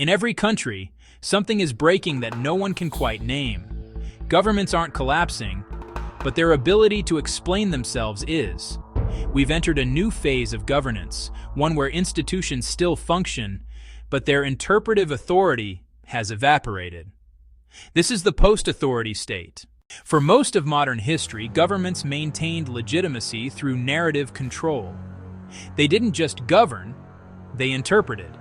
In every country, something is breaking that no one can quite name. Governments aren't collapsing, but their ability to explain themselves is. We've entered a new phase of governance, one where institutions still function, but their interpretive authority has evaporated. This is the post-authority state. For most of modern history, governments maintained legitimacy through narrative control. They didn't just govern, they interpreted.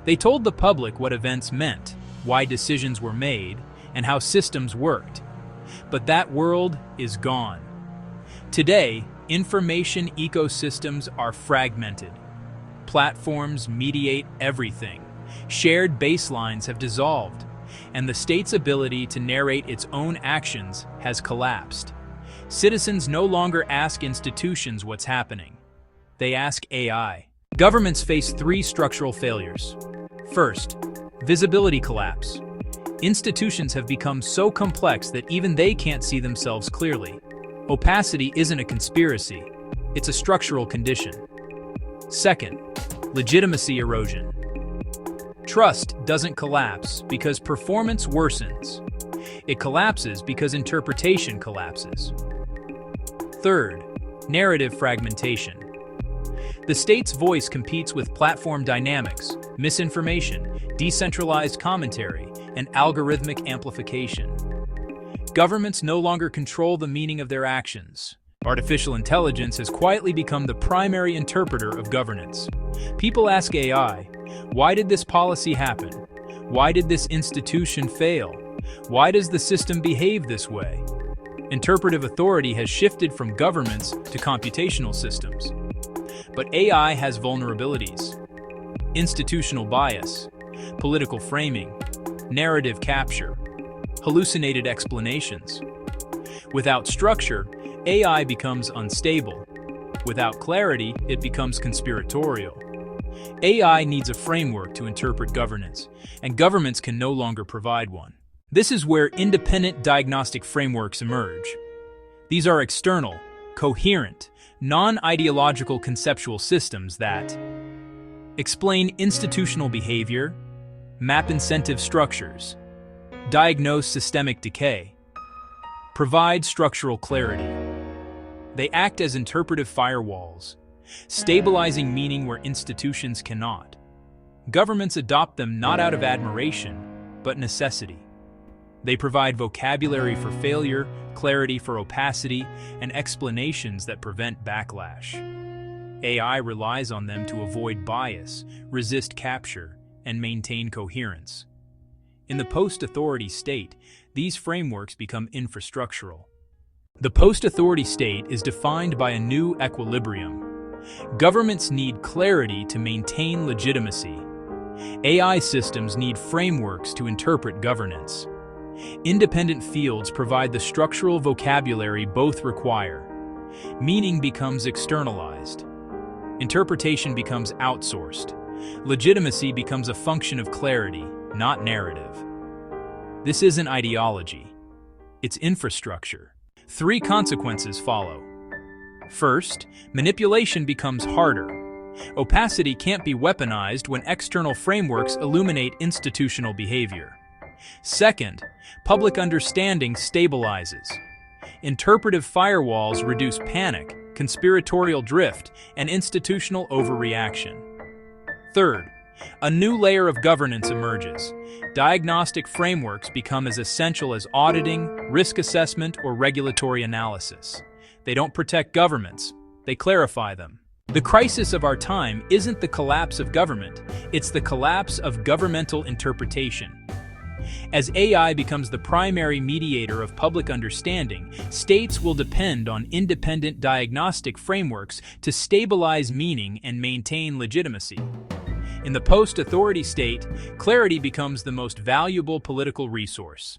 They told the public what events meant, why decisions were made, and how systems worked. But that world is gone. Today, information ecosystems are fragmented. Platforms mediate everything. Shared baselines have dissolved, and the state's ability to narrate its own actions has collapsed. Citizens no longer ask institutions what's happening. They ask AI. Governments face three structural failures. First, visibility collapse. Institutions have become so complex that even they can't see themselves clearly. Opacity isn't a conspiracy, it's a structural condition. Second, legitimacy erosion. Trust doesn't collapse because performance worsens. It collapses because interpretation collapses. Third, narrative fragmentation. The state's voice competes with platform dynamics, misinformation, decentralized commentary, and algorithmic amplification. Governments no longer control the meaning of their actions. Artificial intelligence has quietly become the primary interpreter of governance. People ask AI, why did this policy happen? Why did this institution fail? Why does the system behave this way? Interpretive authority has shifted from governments to computational systems. But AI has vulnerabilities. Institutional bias, political framing, narrative capture, hallucinated explanations. Without structure, AI becomes unstable. Without clarity, it becomes conspiratorial. AI needs a framework to interpret governance, and governments can no longer provide one. This is where independent diagnostic frameworks emerge. These are external, coherent, non-ideological conceptual systems that explain institutional behavior, map incentive structures, diagnose systemic decay, provide structural clarity. They act as interpretive firewalls, stabilizing meaning where institutions cannot. Governments adopt them not out of admiration, but necessity. They provide vocabulary for failure, clarity for opacity, and explanations that prevent backlash. AI relies on them to avoid bias, resist capture, and maintain coherence. In the post-authority state, these frameworks become infrastructural. The post-authority state is defined by a new equilibrium. Governments need clarity to maintain legitimacy. AI systems need frameworks to interpret governance. Independent fields provide the structural vocabulary both require. Meaning becomes externalized. Interpretation becomes outsourced. Legitimacy becomes a function of clarity, not narrative. This isn't ideology. It's infrastructure. Three consequences follow. First, manipulation becomes harder. Opacity can't be weaponized when external frameworks illuminate institutional behavior. Second, public understanding stabilizes. Interpretive firewalls reduce panic, conspiratorial drift, and institutional overreaction. Third, a new layer of governance emerges. Diagnostic frameworks become as essential as auditing, risk assessment, or regulatory analysis. They don't protect governments, they clarify them. The crisis of our time isn't the collapse of government, it's the collapse of governmental interpretation. As AI becomes the primary mediator of public understanding, states will depend on independent diagnostic frameworks to stabilize meaning and maintain legitimacy. In the post-authority state, clarity becomes the most valuable political resource.